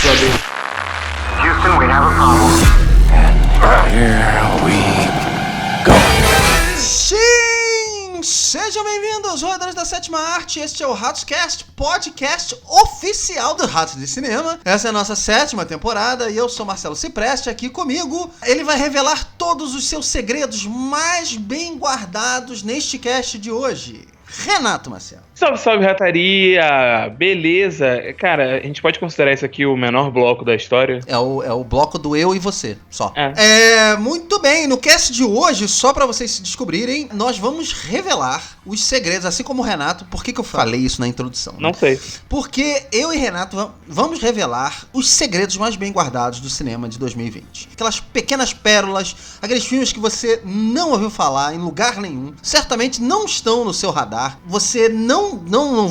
sua vez. Houston, we have a problem. Here we go. Sim! Sejam bem-vindos, roedores da sétima arte. Este é o RatosCast, podcast oficial do Ratos de Cinema. Essa é a nossa sétima temporada e eu sou Marcelo Cipreste. Aqui comigo, ele vai revelar todos os seus segredos mais bem guardados neste cast de hoje. Renato Marcelo. Salve, salve, rataria! Beleza? Cara, a gente pode considerar isso aqui o menor bloco da história? É o bloco do eu e você, só. É. Muito bem, no cast de hoje, só pra vocês se descobrirem, nós vamos revelar os segredos, assim como o Renato. Por que eu falei isso na introdução? Não sei. Porque eu e Renato vamos revelar os segredos mais bem guardados do cinema de 2020. Aquelas pequenas pérolas, aqueles filmes que você não ouviu falar em lugar nenhum, certamente não estão no seu radar, você não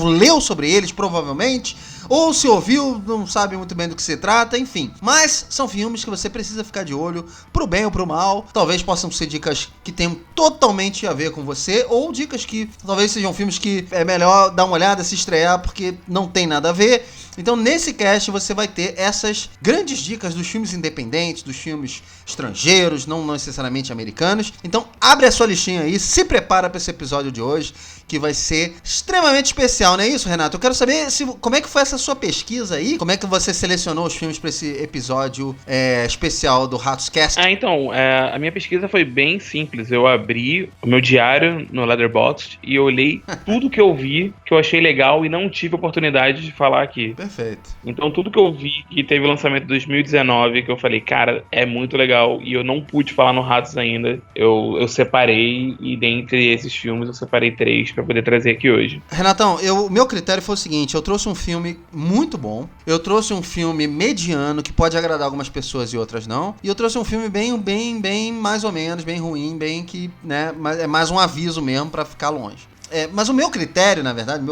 leu sobre eles, provavelmente, ou se ouviu, não sabe muito bem do que se trata, enfim. Mas são filmes que você precisa ficar de olho, pro bem ou pro mal. Talvez possam ser dicas que tenham totalmente a ver com você, ou dicas que talvez sejam filmes que é melhor dar uma olhada, se estrear, porque não tem nada a ver. Então nesse cast você vai ter essas grandes dicas dos filmes independentes, dos filmes estrangeiros, não necessariamente americanos. Então abre a sua listinha aí, se prepara para esse episódio de hoje, que vai ser extremamente especial, não é isso, Renato? Eu quero saber como é que foi essa sua pesquisa aí, como é que você selecionou os filmes para esse episódio especial do RatosCast? Então, a minha pesquisa foi bem simples. Eu abri o meu diário no Letterboxd e eu olhei tudo que eu vi, que eu achei legal e não tive oportunidade de falar aqui. Perfeito. Então tudo que eu vi que teve lançamento em 2019, que eu falei, cara, é muito legal, e eu não pude falar no Ratos ainda, eu separei, e dentre esses filmes eu separei 3 pra poder trazer aqui hoje. Renatão, o meu critério foi o seguinte: eu trouxe um filme muito bom, eu trouxe um filme mediano, que pode agradar algumas pessoas e outras não, e eu trouxe um filme bem mais ou menos, bem ruim, bem que, né, é mais um aviso mesmo pra ficar longe. Mas o meu critério, na verdade,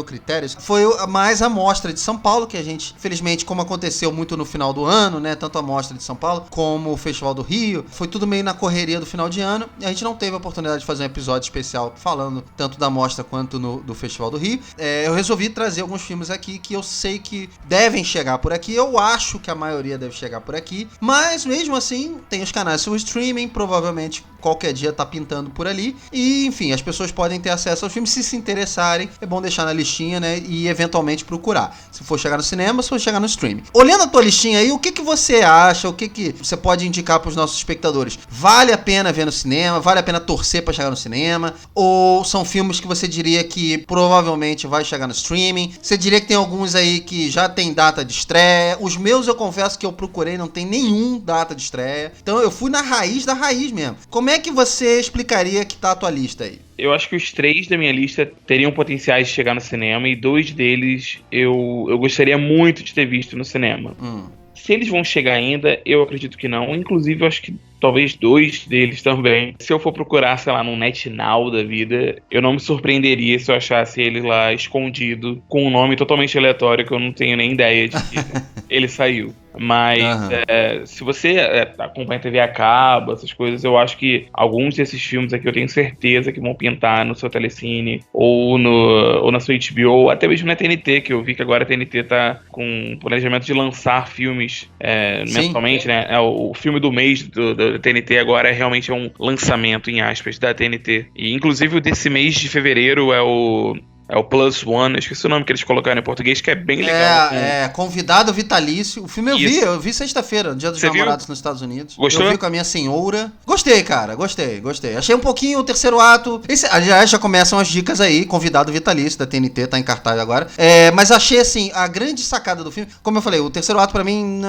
foi mais a Mostra de São Paulo, que a gente, felizmente, como aconteceu muito no final do ano, né, tanto a Mostra de São Paulo como o Festival do Rio, foi tudo meio na correria do final de ano, e a gente não teve a oportunidade de fazer um episódio especial falando tanto da Mostra quanto do Festival do Rio. Eu resolvi trazer alguns filmes aqui que eu sei que devem chegar por aqui, eu acho que a maioria deve chegar por aqui, mas mesmo assim, tem os canais sobre streaming, provavelmente qualquer dia tá pintando por ali, e enfim, as pessoas podem ter acesso aos filmes. Se interessarem, é bom deixar na listinha, né, e eventualmente procurar. Se for chegar no cinema, se for chegar no streaming. Olhando a tua listinha aí, o que você acha, o que você pode indicar para os nossos espectadores? Vale a pena ver no cinema? Vale a pena torcer para chegar no cinema? Ou são filmes que você diria que provavelmente vai chegar no streaming? Você diria que tem alguns aí que já tem data de estreia? Os meus, eu confesso que eu procurei, não tem nenhum data de estreia. Então eu fui na raiz da raiz mesmo. Como é que você explicaria que tá a tua lista aí? Eu acho que os 3 da minha lista teriam potenciais de chegar no cinema, e 2 deles eu gostaria muito de ter visto no cinema. Se eles vão chegar ainda, eu acredito que não. Inclusive, eu acho que talvez 2 deles também. Se eu for procurar, sei lá, num NetNow da vida, eu não me surpreenderia se eu achasse ele lá escondido, com um nome totalmente aleatório que eu não tenho nem ideia de que ele saiu. Mas se você acompanha TV a cabo, essas coisas, eu acho que alguns desses filmes aqui eu tenho certeza que vão pintar no seu Telecine ou na sua HBO, ou até mesmo na TNT, que eu vi que agora a TNT tá com planejamento de lançar filmes mensalmente, né? O filme do mês da TNT agora realmente é um lançamento, em aspas, da TNT. E inclusive o desse mês de fevereiro é o Plus One, eu esqueci o nome que eles colocaram em português, que é bem legal. Convidado Vitalício. O filme eu vi sexta-feira, no Dia dos Namorados nos Estados Unidos. Gostou? Eu vi com a minha senhora. Gostei, cara, gostei. Achei um pouquinho o terceiro ato. Aliás, já começam as dicas aí. Convidado Vitalício da TNT, tá em cartaz agora. Mas achei, assim, a grande sacada do filme, como eu falei, o terceiro ato pra mim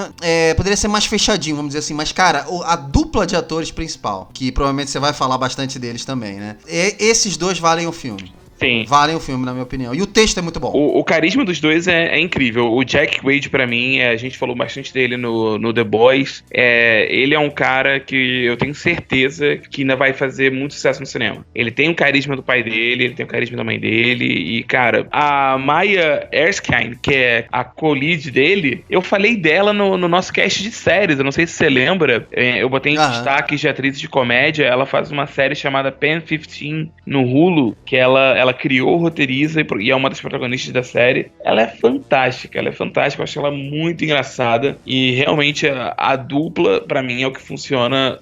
poderia ser mais fechadinho, vamos dizer assim. Mas, cara, a dupla de atores principal, que provavelmente você vai falar bastante deles também, né? Esses dois valem o filme. Sim. Valem o filme, na minha opinião. E o texto é muito bom. O carisma dos dois é incrível. O Jack Quaid, pra mim, a gente falou bastante dele no The Boys. Ele é um cara que eu tenho certeza que ainda vai fazer muito sucesso no cinema. Ele tem o carisma do pai dele, ele tem o carisma da mãe dele. E, cara, a Maya Erskine, que é a co-lead dele, eu falei dela no nosso cast de séries. Eu não sei se você lembra. Eu botei em destaques de atrizes de comédia. Ela faz uma série chamada Pen 15 no Hulu, que ela ela criou, roteiriza e é uma das protagonistas da série. Ela é fantástica, eu acho ela muito engraçada e realmente a dupla, pra mim, é o que funciona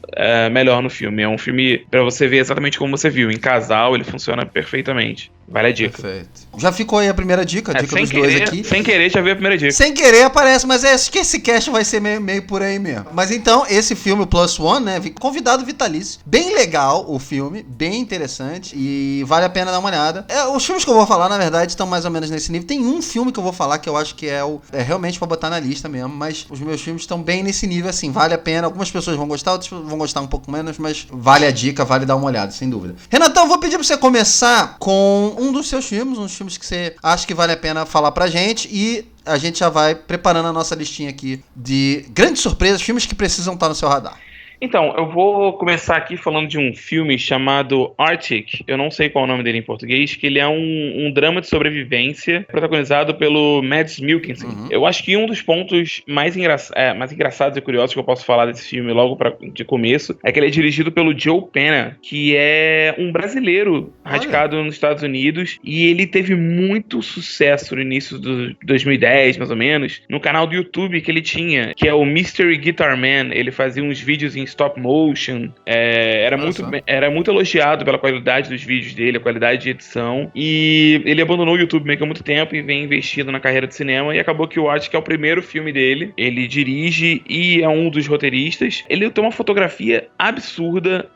melhor no filme. É um filme pra você ver exatamente como você viu, em casal ele funciona perfeitamente. Vale a dica. Perfeito. Já ficou aí a primeira dica, a dica dos querer, dois aqui. Sem querer, já veio a primeira dica. Sem querer aparece, mas acho que esse cast vai ser meio por aí mesmo. Mas então, esse filme, o Plus One, né, convidado vitalício. Bem legal o filme, bem interessante e vale a pena dar uma olhada. Os filmes que eu vou falar, na verdade, estão mais ou menos nesse nível. Tem um filme que eu vou falar que eu acho que é realmente pra botar na lista mesmo, mas os meus filmes estão bem nesse nível, assim, vale a pena. Algumas pessoas vão gostar, outras vão gostar um pouco menos, mas vale a dica, vale dar uma olhada, sem dúvida. Renatão, eu vou pedir pra você começar com um dos seus filmes, uns filmes que você acha que vale a pena falar pra gente e a gente já vai preparando a nossa listinha aqui de grandes surpresas, filmes que precisam estar no seu radar. Então, eu vou começar aqui falando de um filme chamado Arctic, eu não sei qual é o nome dele em português, que ele é um drama de sobrevivência protagonizado pelo Mads Mikkelsen. Uhum. Eu acho que um dos pontos mais engraçados e curiosos que eu posso falar desse filme logo de começo é que ele é dirigido pelo Joe Pena, que é um brasileiro radicado nos Estados Unidos, e ele teve muito sucesso no início de 2010, mais ou menos, no canal do YouTube que ele tinha, que é o Mystery Guitar Man. Ele fazia uns vídeos em stop motion, era muito elogiado pela qualidade dos vídeos dele, a qualidade de edição, e ele abandonou o YouTube meio que há muito tempo e vem investindo na carreira de cinema, e acabou que o Arctic é o primeiro filme dele. Ele dirige e é um dos roteiristas. Ele tem uma fotografia absurda,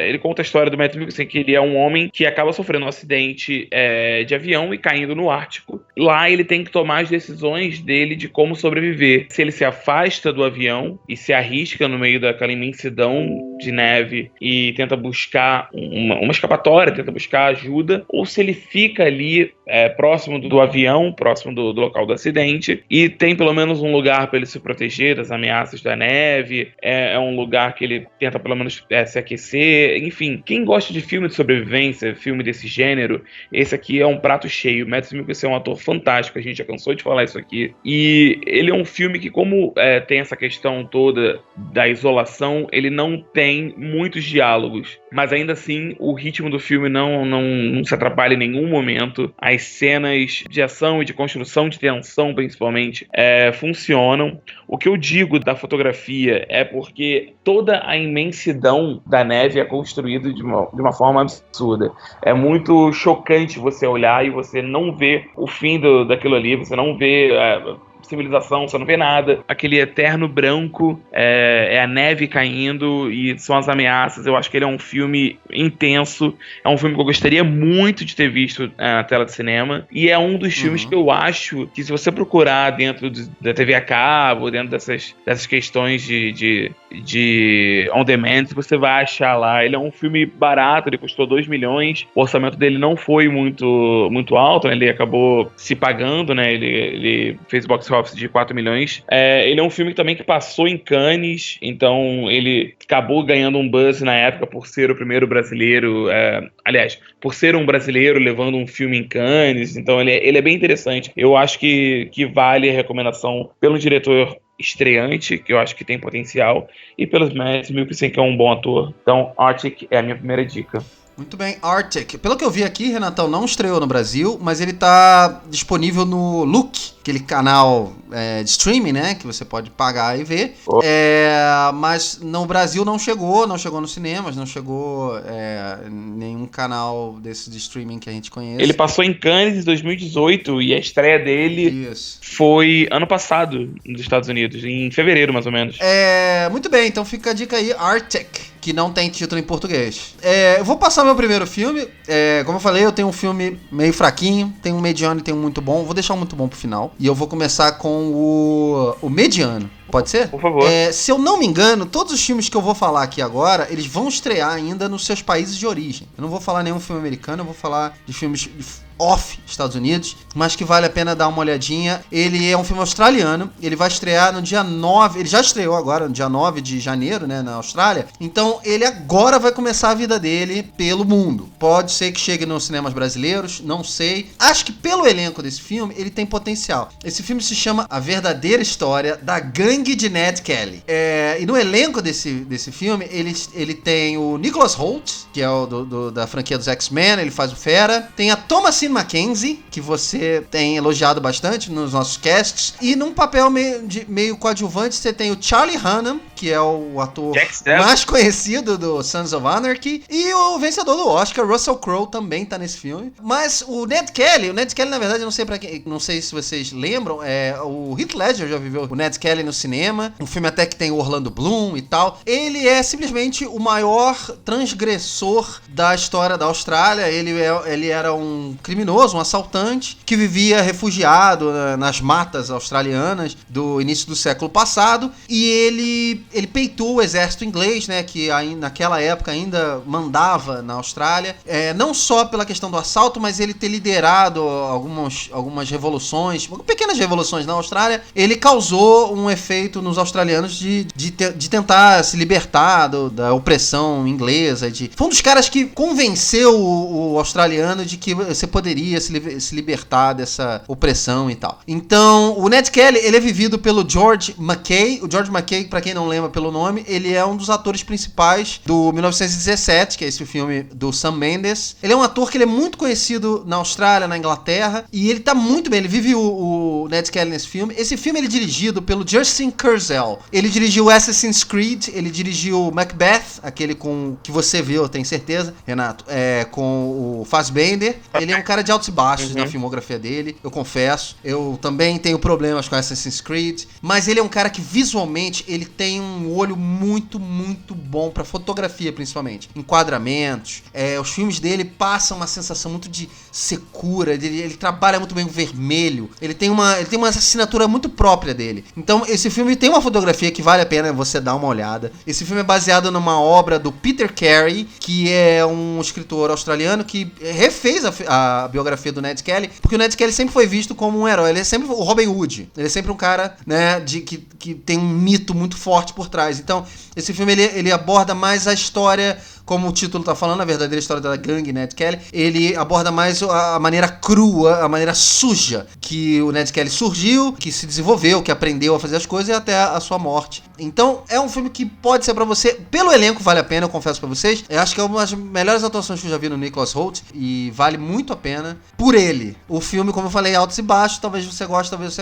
ele conta a história do Mads Mikkelsen, que ele é um homem que acaba sofrendo um acidente de avião e caindo no Ártico. Lá ele tem que tomar as decisões dele de como sobreviver. Se ele se afasta do avião e se arrisca no meio daquela imensidão de neve e tenta buscar uma escapatória, tenta buscar ajuda, ou se ele fica ali próximo do avião, próximo do local do acidente, e tem pelo menos um lugar para ele se proteger das ameaças da neve, é um lugar que ele tenta pelo menos se aquecer. Enfim, quem gosta de filme de sobrevivência, filme desse gênero, esse aqui é um prato cheio. Mads Mikkelsen é um ator fantástico, a gente já cansou de falar isso aqui, e ele é um filme que, como tem essa questão toda da isolação, ele não tem muitos diálogos, mas ainda assim o ritmo do filme não se atrapalha em nenhum momento. As cenas de ação e de construção de tensão, principalmente, funcionam. O que eu digo da fotografia é porque toda a imensidão da neve é construída de uma forma absurda. É muito chocante você olhar e você não ver o fim daquilo ali, você não vê civilização, você não vê nada. Aquele eterno branco, é a neve caindo e são as ameaças. Eu acho que ele é um filme intenso, é um filme que eu gostaria muito de ter visto na tela de cinema, e é um dos filmes que eu acho que, se você procurar dentro da TV a cabo, dentro dessas questões de on demand, você vai achar lá. Ele é um filme barato, ele custou 2 milhões, o orçamento dele não foi muito alto, né? Ele acabou se pagando, né? Ele fez box office de 4 milhões. Ele é um filme também que passou em Cannes, então ele acabou ganhando um buzz na época por ser o primeiro brasileiro, aliás, por ser um brasileiro levando um filme em Cannes. Então ele é bem interessante. Eu acho que vale a recomendação pelo diretor estreante, que eu acho que tem potencial, e pelos Mads Mikkelsen, que é um bom ator. Então Arctic é a minha primeira dica. Muito bem, Arctic. Pelo que eu vi aqui, Renatão, não estreou no Brasil, mas ele tá disponível no Look, aquele canal de streaming, né, que você pode pagar e ver. Mas no Brasil não chegou nos cinemas, não chegou nenhum canal desse de streaming que a gente conhece. Ele passou em Cannes em 2018 e a estreia dele foi ano passado nos Estados Unidos, em fevereiro mais ou menos. Muito bem, então fica a dica aí, Arctic, que não tem título em português. Eu vou passar meu primeiro filme. Como eu falei, eu tenho um filme meio fraquinho, tem um mediano e tem um muito bom. Vou deixar um muito bom pro final. E eu vou começar com o mediano. Pode ser? Por favor. Se eu não me engano, todos os filmes que eu vou falar aqui agora, eles vão estrear ainda nos seus países de origem. Eu não vou falar nenhum filme americano, eu vou falar de filmes off Estados Unidos, mas que vale a pena dar uma olhadinha. Ele é um filme australiano, ele vai estrear no dia 9, ele já estreou agora no dia 9 de janeiro, né, na Austrália. Então ele agora vai começar a vida dele pelo mundo. Pode ser que chegue nos cinemas brasileiros, não sei. Acho que pelo elenco desse filme, ele tem potencial. Esse filme se chama A Verdadeira História da Gangue de Ned Kelly. E no elenco desse filme, ele tem o Nicholas Hoult, que é o da franquia dos X-Men, ele faz o Fera. Tem a Thomasine Mackenzie, que você tem elogiado bastante nos nossos casts. E num papel meio coadjuvante, você tem o Charlie Hunnam, que é o ator mais conhecido do Sons of Anarchy. E o vencedor do Oscar, Russell Crowe, também tá nesse filme. Mas o Ned Kelly, na verdade, não sei se vocês lembram, o Heath Ledger já viveu o Ned Kelly no cinema. Um filme até que tem o Orlando Bloom e tal. Ele é simplesmente o maior transgressor da história da Austrália. Ele era um criminoso, um assaltante, que vivia refugiado nas matas australianas do início do século passado. E ele peitou o exército inglês, né, que naquela época ainda mandava na Austrália. Não só pela questão do assalto, mas ele ter liderado algumas revoluções, pequenas revoluções na Austrália. Ele causou um efeito nos australianos de tentar se libertar da opressão inglesa. Foi um dos caras que convenceu o australiano de que você poderia se libertar dessa opressão e tal. Então, o Ned Kelly, ele é vivido pelo George McKay. O George McKay, pra quem não lembra pelo nome, ele é um dos atores principais do 1917, que é esse filme do Sam Mendes. Ele é um ator que ele é muito conhecido na Austrália, na Inglaterra, e ele tá muito bem. Ele vive o Ned Kelly nesse filme. Esse filme ele é dirigido pelo Justin Kurzel. Ele dirigiu Assassin's Creed, ele dirigiu Macbeth, aquele que você viu, eu tenho certeza, Renato, com o Fassbender. Ele é um cara de altos e baixos na filmografia dele, eu confesso. Eu também tenho problemas com Assassin's Creed, mas ele é um cara que visualmente ele tem um olho muito, muito bom pra fotografia, principalmente. Enquadramentos. Os filmes dele passam uma sensação muito de secura, ele trabalha muito bem o vermelho. Ele tem uma assinatura muito própria dele. Então, esse filme tem uma fotografia que vale a pena você dar uma olhada. Esse filme é baseado numa obra do Peter Carey, que é um escritor australiano que refez a biografia do Ned Kelly, porque o Ned Kelly sempre foi visto como um herói. Ele é sempre o Robin Hood. Ele é sempre um cara, né, que tem um mito muito forte por trás. Então, esse filme ele aborda mais a história, como o título tá falando, a verdadeira história da gangue Ned Kelly. Ele aborda mais a maneira crua, a maneira suja que o Ned Kelly surgiu, que se desenvolveu, que aprendeu a fazer as coisas e até a sua morte. Então, é um filme que pode ser pra você, pelo elenco vale a pena, eu confesso pra vocês. Eu acho que é uma das melhores atuações que eu já vi no Nicholas Hoult e vale muito a pena por ele. O filme, como eu falei, altos e baixos, talvez você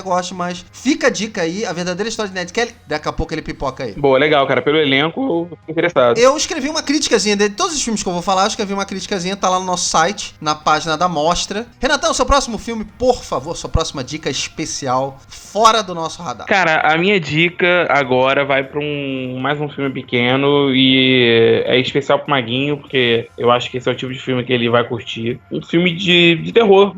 goste, mas fica a dica aí, a verdadeira história de Ned Kelly, daqui a pouco ele pipoca aí. Boa, legal, cara, pelo elenco, eu fico interessado. Eu escrevi uma criticazinha de todos os filmes que eu vou falar, eu escrevi uma criticazinha, tá lá no nosso site, na página da Mostra. Renatão, seu próximo filme, por favor, sua próxima dica especial, fora do nosso radar. Cara, a minha dica agora vai pra mais um filme pequeno e é especial pro Maguinho, porque eu acho que esse é o tipo de filme que ele vai curtir. Um filme de terror,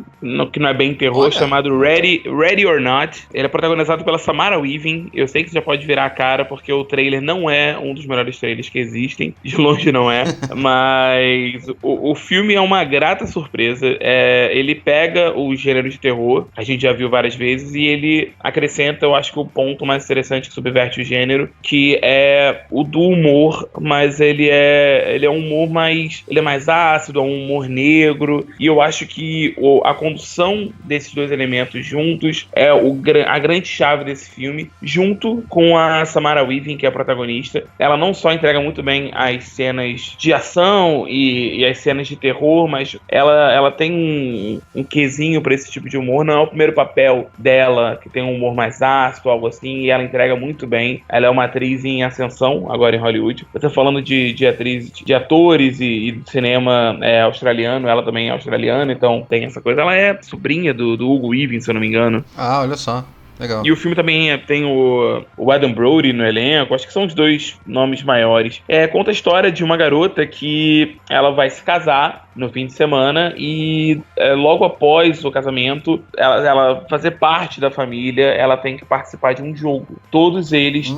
que não é bem terror, olha, chamado Ready or Not. Ele é protagonizado pela Samara Weaving. Eu sei que você já pode virar a cara, porque o trailer não é um dos melhores trailers que existem, de longe não é. Mas o filme é uma grata surpresa. Ele pega o gênero de terror, a gente já viu várias vezes, e ele acrescenta, eu acho que o ponto mais interessante que subverte o gênero, que é o do humor, mas ele é um humor ele é mais ácido, é um humor negro, e eu acho que a condução desses dois elementos juntos é a grande chave desse filme, junto com a Samara Weaving, que é a protagonista. Ela não só entrega muito bem as cenas de ação e as cenas de terror, mas ela tem um quesinho pra esse tipo de humor. Não é o primeiro papel dela, que tem um humor mais ácido, algo assim, e ela entrega muito bem. Ela é uma atriz em ascensão, agora em Hollywood. Eu tô falando de atores e do cinema australiano, ela também é australiana, então tem essa coisa. Ela é sobrinha do Hugo Weaving, se eu não me engano. Ah, olha só. Legal. E o filme também tem o Adam Brody no elenco, acho que são os dois nomes maiores. Conta a história de uma garota que ela vai se casar no fim de semana e logo após o casamento, ela fazer parte da família, ela tem que participar de um jogo. Todos eles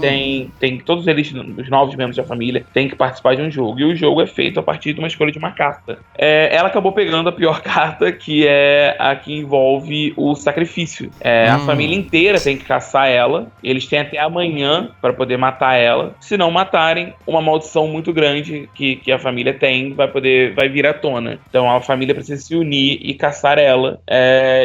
todos eles, os novos membros da família, têm que participar de um jogo. E o jogo é feito a partir de uma escolha de uma carta. Ela acabou pegando a pior carta, que é a que envolve o sacrifício. A família inteira tem que caçar ela. Eles têm até amanhã para poder matar ela. Se não matarem, uma maldição muito grande que a família tem vai vir à tona. Então a família precisa se unir e caçar ela.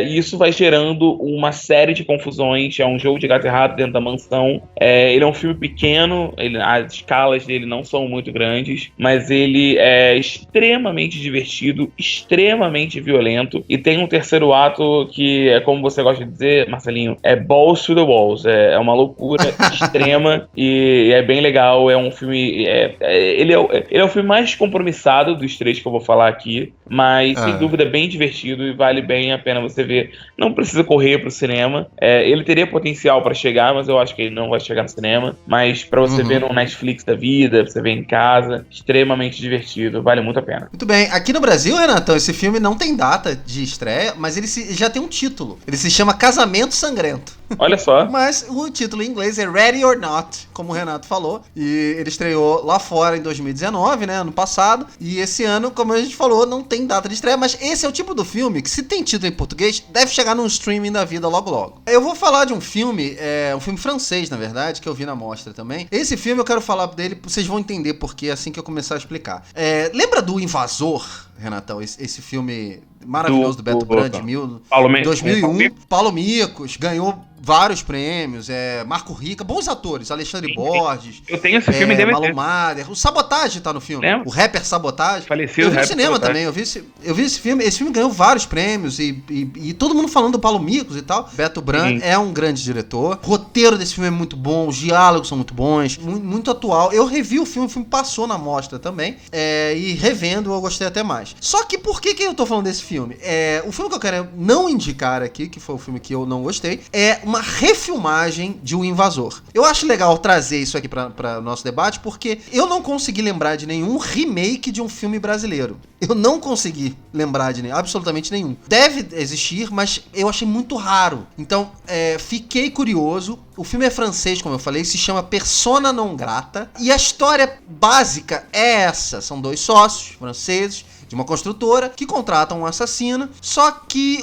E isso vai gerando uma série de confusões. É um jogo de gato e rato dentro da mansão. Ele é um filme pequeno, as escalas dele não são muito grandes, mas ele é extremamente divertido, extremamente violento, e tem um terceiro ato que é, como você gosta de dizer, Marcelinho, é balls to the walls, é uma loucura extrema e é bem legal. É um filme, ele é o filme mais compromissado dos três que eu vou falar aqui, mas sem dúvida bem divertido e vale bem a pena você ver. Não precisa correr pro cinema, ele teria potencial para chegar, mas eu acho que ele não vai chegar no cinema, mas para você ver no Netflix da vida, você ver em casa, extremamente divertido, vale muito a pena. Muito bem, aqui no Brasil, Renatão, esse filme não tem data de estreia, mas ele já tem um título, ele se chama Casamento Sangrento. Olha só. Mas o título em inglês é Ready or Not, como o Renato falou, e ele estreou lá fora em 2019, né, ano passado, e esse ano, como a gente falou, não tem data de estreia, mas esse é o tipo do filme que, se tem título em português, deve chegar num streaming da vida logo logo. Eu vou falar de um filme francês, na verdade, que eu vi na mostra também. Esse filme eu quero falar dele, vocês vão entender porque assim que eu começar a explicar. Lembra do Invasor, Renatão? Esse filme maravilhoso do Beto Brand, 2001. Paulo Micos, ganhou vários prêmios, Marco Rica, bons atores, Alexandre Borges. Eu tenho esse filme DVD. Malu Mader, o Sabotage tá no filme. Lembra? O rapper Sabotage. Falecido. Eu vi no cinema também, eu vi esse filme. Esse filme ganhou vários prêmios e todo mundo falando do Paulo Micos e tal. Beto Brand é um grande diretor. O roteiro desse filme é muito bom, os diálogos são muito bons, muito atual. Eu revi o filme passou na mostra também, e revendo eu gostei até mais. Só que por que eu tô falando desse filme? O filme que eu quero não indicar aqui, que foi o filme que eu não gostei, é uma refilmagem de O Invasor. Eu acho legal trazer isso aqui para nosso debate, porque eu não consegui lembrar de nenhum remake de um filme brasileiro. Eu não consegui lembrar de absolutamente nenhum. Deve existir, mas eu achei muito raro. Então, fiquei curioso. O filme é francês, como eu falei, se chama Persona non grata. E a história básica é essa. São dois sócios franceses de uma construtora que contratam um assassino, só que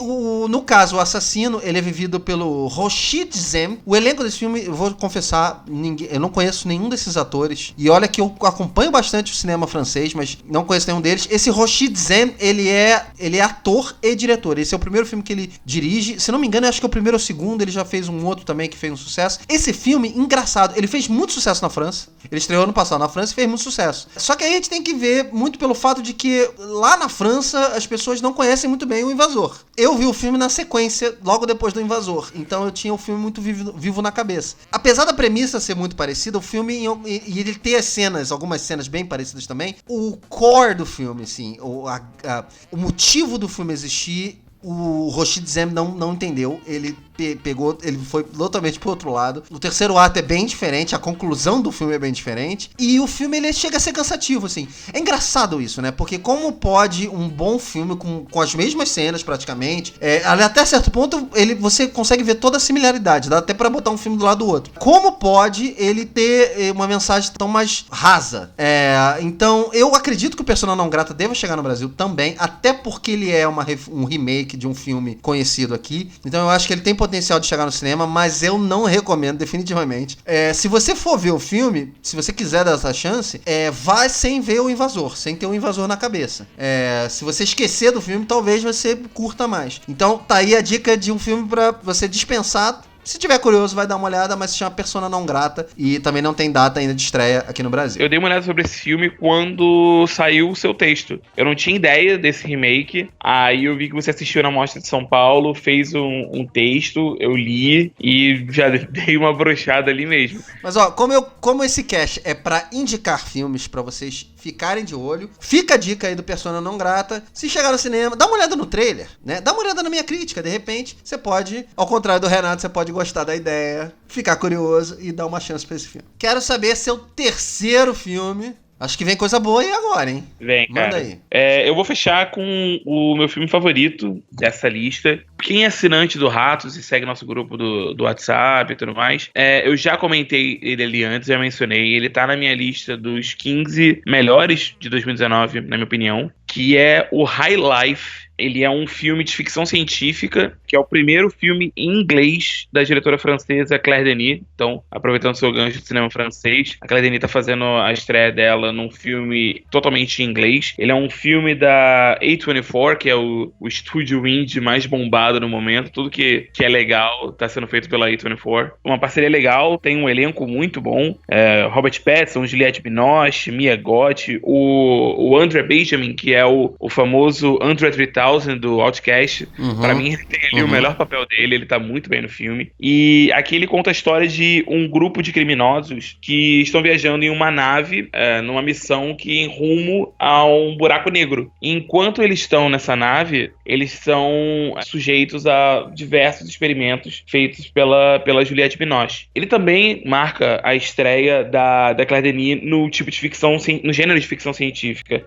no caso o assassino ele é vivido pelo Rochid Zem. O elenco desse filme, eu vou confessar, eu não conheço nenhum desses atores, e olha que eu acompanho bastante o cinema francês, mas não conheço nenhum deles. Esse Rochid Zem, ele é ator e diretor. Esse é o primeiro filme que ele dirige, se não me engano, eu acho que é o primeiro ou o segundo. Ele já fez um outro também que fez um sucesso. Esse filme, engraçado, ele fez muito sucesso na França, ele estreou ano passado na França e fez muito sucesso. Só que aí a gente tem que ver muito pelo fato de que lá na França, as pessoas não conhecem muito bem o Invasor. Eu vi o filme na sequência, logo depois do Invasor. Então eu tinha o filme muito vivo na cabeça. Apesar da premissa ser muito parecida, o filme, e ele ter algumas cenas bem parecidas também, o core do filme, assim, o motivo do filme existir, o Rochid Zem não entendeu. Ele ele foi totalmente pro outro lado. O terceiro ato é bem diferente, a conclusão do filme é bem diferente, e o filme ele chega a ser cansativo, assim. É engraçado isso, né? Porque como pode um bom filme com as mesmas cenas praticamente, até certo ponto você consegue ver toda a similaridade, dá até pra botar um filme do lado do outro. Como pode ele ter uma mensagem tão mais rasa? Então eu acredito que o Persona Não Grata deva chegar no Brasil também, até porque ele é um remake de um filme conhecido aqui, então eu acho que ele tem potencial de chegar no cinema, mas eu não recomendo definitivamente. Se você for ver o filme, se você quiser dar essa chance, vai sem ver o invasor, sem ter o invasor na cabeça. Se você esquecer do filme, talvez você curta mais. Então tá aí a dica de um filme pra você dispensar. Se tiver curioso, vai dar uma olhada, mas se chama Persona Não Grata e também não tem data ainda de estreia aqui no Brasil. Eu dei uma olhada sobre esse filme quando saiu o seu texto. Eu não tinha ideia desse remake, aí eu vi que você assistiu na Mostra de São Paulo, fez um texto, eu li e já dei uma brochada ali mesmo. Mas ó, como esse cast é pra indicar filmes pra vocês ficarem de olho, fica a dica aí do Persona Não Grata. Se chegar no cinema, dá uma olhada no trailer, né? Dá uma olhada na minha crítica, de repente você pode, ao contrário do Renato, você pode gostar da ideia, ficar curioso e dar uma chance pra esse filme. Quero saber seu terceiro filme, Acho que vem coisa boa aí agora, hein? Vem, cara. Manda aí. Eu vou fechar com o meu filme favorito dessa lista. Quem é assinante do Ratos e segue nosso grupo do WhatsApp e tudo mais, eu já comentei ele ali antes, já mencionei. Ele tá na minha lista dos 15 melhores de 2019, na minha opinião, que é o High Life. Ele é um filme de ficção científica, que é o primeiro filme em inglês da diretora francesa Claire Denis. Então, aproveitando o seu gancho de cinema francês, a Claire Denis tá fazendo a estreia dela num filme totalmente em inglês. Ele é um filme da A24, que é o estúdio indie mais bombado no momento. Tudo que é legal tá sendo feito pela A24. Uma parceria legal, tem um elenco muito bom. Robert Pattinson, Juliette Binoche, Mia Goth, o André Benjamin, que é o famoso André 3000 do Outcast. Pra mim, ele tem ali o melhor papel dele, ele tá muito bem no filme. E aqui ele conta a história de um grupo de criminosos que estão viajando em uma nave, numa missão que em rumo a um buraco negro. E enquanto eles estão nessa nave, eles são sujeitos a diversos experimentos feitos pela Juliette Binoche. Ele também marca a estreia da Claire Denis no tipo de ficção, no gênero de ficção científica.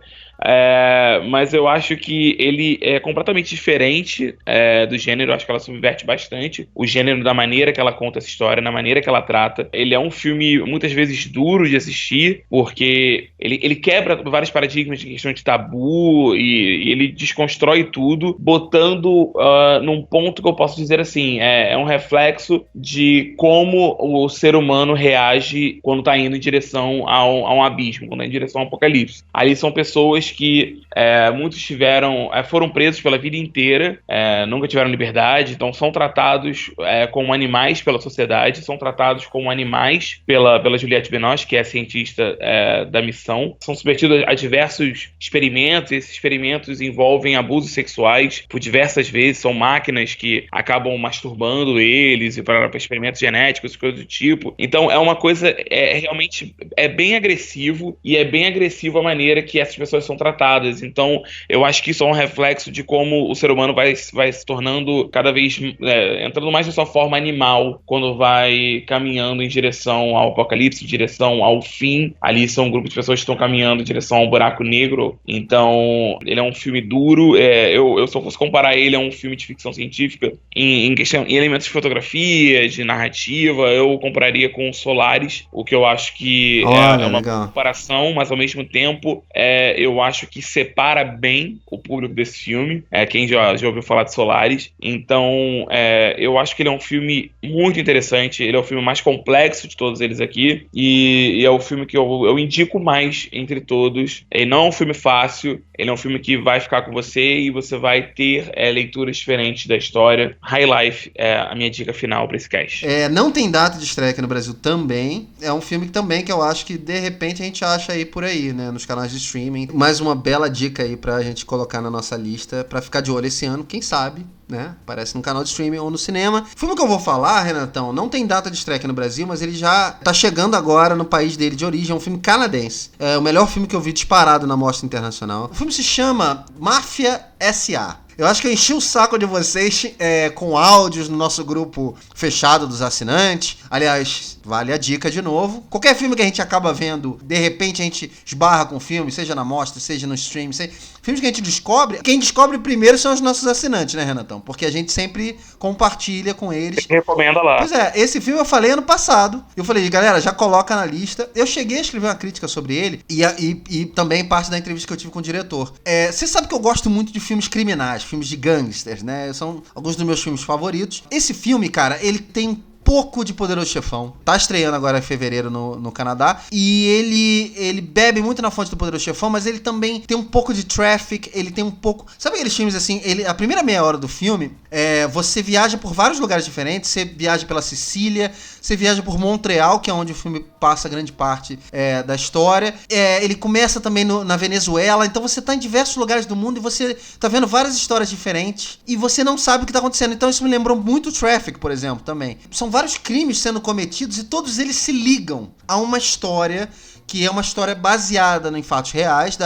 Mas eu acho que ele é completamente diferente do gênero. Eu acho que ela subverte bastante o gênero da maneira que ela conta essa história, na maneira que ela trata. Ele é um filme muitas vezes duro de assistir, porque ele quebra vários paradigmas de questão de tabu e ele desconstrói tudo, botando num ponto que eu posso dizer assim, é um reflexo de como o ser humano reage quando tá indo em direção a um abismo, quando tá em direção ao apocalipse. Ali são pessoas que muitos foram presos pela vida inteira, nunca tiveram liberdade, então são tratados como animais pela sociedade, são tratados como animais pela Juliette Binoche, que é a cientista da missão, são submetidos a diversos experimentos, e esses experimentos envolvem abusos sexuais por diversas vezes, são máquinas que acabam masturbando eles e para experimentos genéticos, coisas do tipo. Então é uma coisa, realmente bem agressivo, e é bem agressivo a maneira que essas pessoas são tratadas. Então eu acho que isso é um reflexo de como o ser humano vai se tornando cada vez, entrando mais na sua forma animal, quando vai caminhando em direção ao apocalipse, em direção ao fim. Ali são um grupo de pessoas que estão caminhando em direção ao buraco negro. Então ele é um filme duro. Eu só fosse comparar ele a um filme de ficção científica em elementos de fotografia, de narrativa, eu compararia com Solaris, o que eu acho que é uma comparação, mas ao mesmo tempo eu acho que separa bem o público desse filme, quem já ouviu falar de Solaris. Então eu acho que ele é um filme muito interessante, ele é o filme mais complexo de todos eles aqui, e é o filme que eu indico mais entre todos. Ele não é um filme fácil, ele é um filme que vai ficar com você e você vai ter leituras diferentes da história. High Life é a minha dica final para esse cast. Não tem data de estreia aqui no Brasil também. É um filme que eu acho que de repente a gente acha aí por aí, né, nos canais de streaming. Mais uma bela dica aí pra gente colocar na nossa lista pra ficar de olho esse ano, quem sabe, né? Aparece no canal de streaming ou no cinema. O filme que eu vou falar, Renatão, não tem data de estreia aqui no Brasil, mas ele já tá chegando agora no país dele de origem. É um filme canadense. É o melhor filme que eu vi disparado na mostra internacional. O filme se chama Máfia S.A. Eu acho que eu enchi o saco de vocês com áudios no nosso grupo fechado dos assinantes. Aliás, vale a dica de novo. Qualquer filme que a gente acaba vendo, de repente a gente esbarra com o filme, seja na mostra, seja no stream, filmes que a gente descobre, quem descobre primeiro são os nossos assinantes, né, Renatão? Porque a gente sempre compartilha com eles. Recomenda lá. Pois esse filme eu falei ano passado. Eu falei, galera, já coloca na lista. Eu cheguei a escrever uma crítica sobre ele e também parte da entrevista que eu tive com o diretor. Você sabe que eu gosto muito de filmes criminais, filmes de gangsters, né? São alguns dos meus filmes favoritos. Esse filme, cara, ele tem pouco de Poderoso Chefão. Tá estreando agora em fevereiro no Canadá. E ele bebe muito na fonte do Poderoso Chefão, mas ele também tem um pouco de Traffic, ele tem um pouco... Sabe aqueles filmes assim, a primeira meia hora do filme, você viaja por vários lugares diferentes, você viaja pela Sicília, você viaja por Montreal, que é onde o filme passa grande parte da história. Ele começa também na Venezuela, então você tá em diversos lugares do mundo e você tá vendo várias histórias diferentes e você não sabe o que tá acontecendo. Então isso me lembrou muito Traffic, por exemplo, também. São vários crimes sendo cometidos e todos eles se ligam a uma história que é uma história baseada em fatos reais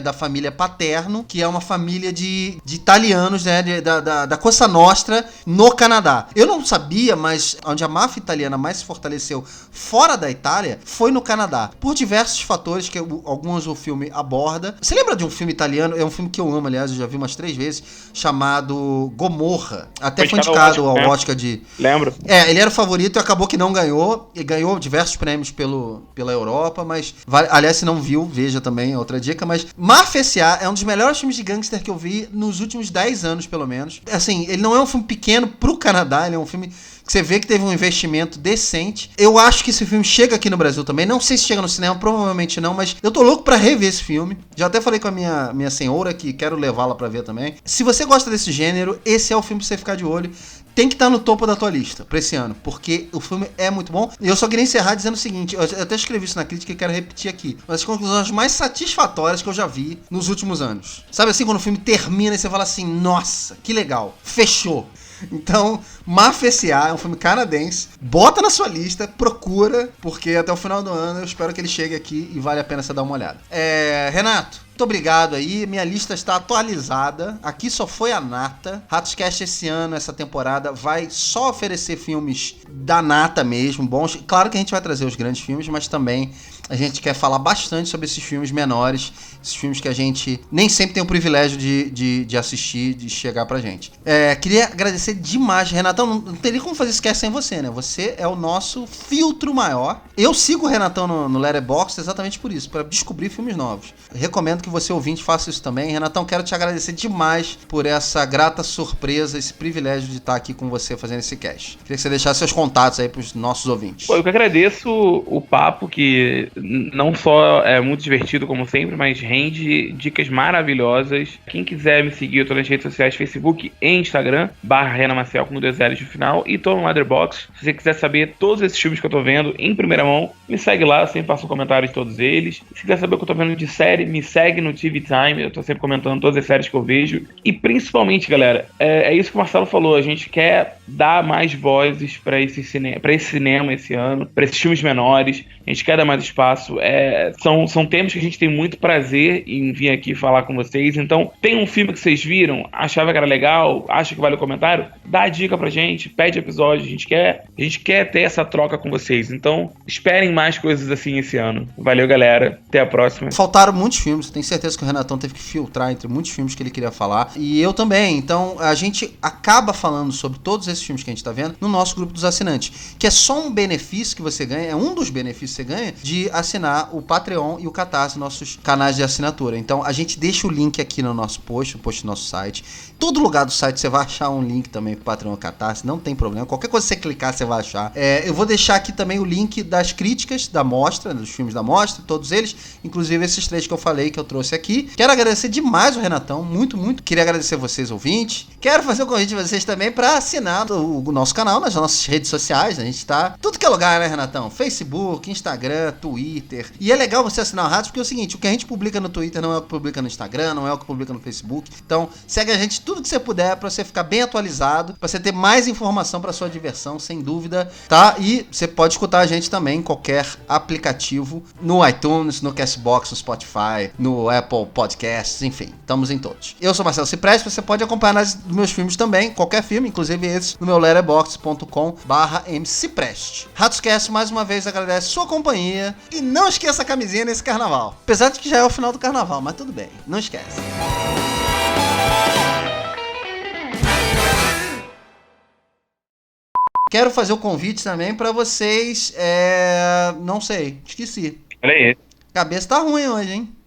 da família Paterno, que é uma família de italianos, né, da Cosa Nostra no Canadá. Eu não sabia, mas onde a máfia italiana mais se fortaleceu fora da Itália foi no Canadá, por diversos fatores que alguns o filme aborda. Você lembra de um filme italiano? É um filme que eu amo, aliás, eu já vi umas 3 vezes, chamado Gomorra. Até foi indicado ao Oscar de... Lembro. Ele era o favorito e acabou que não ganhou. E ganhou diversos prêmios pela Europa, mas... Aliás, se não viu, veja também, é outra dica. Mas Máfia S.A. é um dos melhores filmes de gangster que eu vi nos últimos 10 anos, pelo menos. Assim, ele não é um filme pequeno pro Canadá, ele é um filme... que você vê que teve um investimento decente. Eu acho que esse filme chega aqui no Brasil também. Não sei se chega no cinema, provavelmente não, mas eu tô louco pra rever esse filme. Já até falei com a minha senhora que quero levá-la pra ver também. Se você gosta desse gênero, esse é o filme pra você ficar de olho. Tem que estar no topo da tua lista pra esse ano, porque o filme é muito bom. E eu só queria encerrar dizendo o seguinte, eu até escrevi isso na crítica e quero repetir aqui. Uma das conclusões mais satisfatórias que eu já vi nos últimos anos. Sabe assim, quando o filme termina e você fala assim, nossa, que legal, fechou. Então, Máfia S.A. é um filme canadense. Bota na sua lista, procura, porque até o final do ano eu espero que ele chegue aqui e vale a pena você dar uma olhada. Renato, muito obrigado aí. Minha lista está atualizada. Aqui só foi a nata. Ratoscast esse ano, essa temporada, vai só oferecer filmes da nata mesmo, bons. Claro que a gente vai trazer os grandes filmes, mas também a gente quer falar bastante sobre esses filmes menores, esses filmes que a gente nem sempre tem o privilégio de assistir, de chegar pra gente. Queria agradecer demais, Renatão. Não teria como fazer esse cast sem você, né? Você é o nosso filtro maior. Eu sigo o Renatão no Letterboxd exatamente por isso, para descobrir filmes novos. Eu recomendo que você, ouvinte, faça isso também. Renatão, quero te agradecer demais por essa grata surpresa, esse privilégio de estar aqui com você fazendo esse cast. Queria que você deixasse seus contatos aí pros nossos ouvintes. Eu que agradeço o papo, que não só é muito divertido como sempre, mas rende dicas maravilhosas. Quem quiser me seguir, eu tô nas redes sociais, Facebook e Instagram, /RenaMaciel com 2 L's no final, e tô no Letterboxd. Se você quiser saber todos esses filmes que eu tô vendo em primeira mão, me segue lá, eu sempre passo um comentário de todos eles. Se quiser saber o que eu tô vendo de série, me segue no TV Time, eu tô sempre comentando todas as séries que eu vejo. E principalmente, galera, é isso que o Marcelo falou, a gente quer dar mais vozes pra esse cinema esse ano, pra esses filmes menores, a gente quer dar mais espaço. São temas que a gente tem muito prazer em vir aqui falar com vocês. Então, tem um filme que vocês viram, achava que era legal, acha que vale o comentário, dá a dica pra gente, pede episódio, a gente quer ter essa troca com vocês. Então, esperem mais coisas assim esse ano. Valeu, galera, até a próxima. Faltaram muitos filmes, tenho certeza que o Renatão teve que filtrar entre muitos filmes que ele queria falar, e eu também. Então, a gente acaba falando sobre todos esses filmes que a gente tá vendo no nosso grupo dos assinantes, que é só um benefício que você ganha, é um dos benefícios que você ganha de assinar o Patreon e o Catarse, nossos canais de assinatura. Então, a gente deixa o link aqui no nosso post, no post do nosso site. Todo lugar do site você vai achar um link também pro Patreon e Catarse, não tem problema. Qualquer coisa que você clicar, você vai achar. Eu vou deixar aqui também o link das críticas da mostra, dos filmes da mostra, todos eles, inclusive esses 3 que eu falei, que eu trouxe aqui. Quero agradecer demais o Renatão, muito, muito. Queria agradecer vocês, ouvintes. Quero fazer o convite de vocês também para assinar o nosso canal nas nossas redes sociais. A gente tá tudo que é lugar, né, Renatão? Facebook, Instagram, Twitter. E é legal você assinar o Ratos, porque é o seguinte, o que a gente publica no Twitter não é o que publica no Instagram, não é o que publica no Facebook. Então, segue a gente tudo que você puder pra você ficar bem atualizado, pra você ter mais informação pra sua diversão, sem dúvida, tá? E você pode escutar a gente também em qualquer aplicativo, no iTunes, no Castbox, no Spotify, no Apple Podcasts, enfim, estamos em todos. Eu sou Marcelo Cipreste, você pode acompanhar os meus filmes também, qualquer filme, inclusive esse, no meu letterboxd.com/mcipreste. Ratoscast, mais uma vez, agradece sua companhia e não esqueça a camisinha nesse carnaval. Apesar de que já é o final do carnaval, mas tudo bem, não esquece. Quero fazer o convite também pra vocês, não sei, esqueci. Olha aí. Cabeça tá ruim hoje, hein?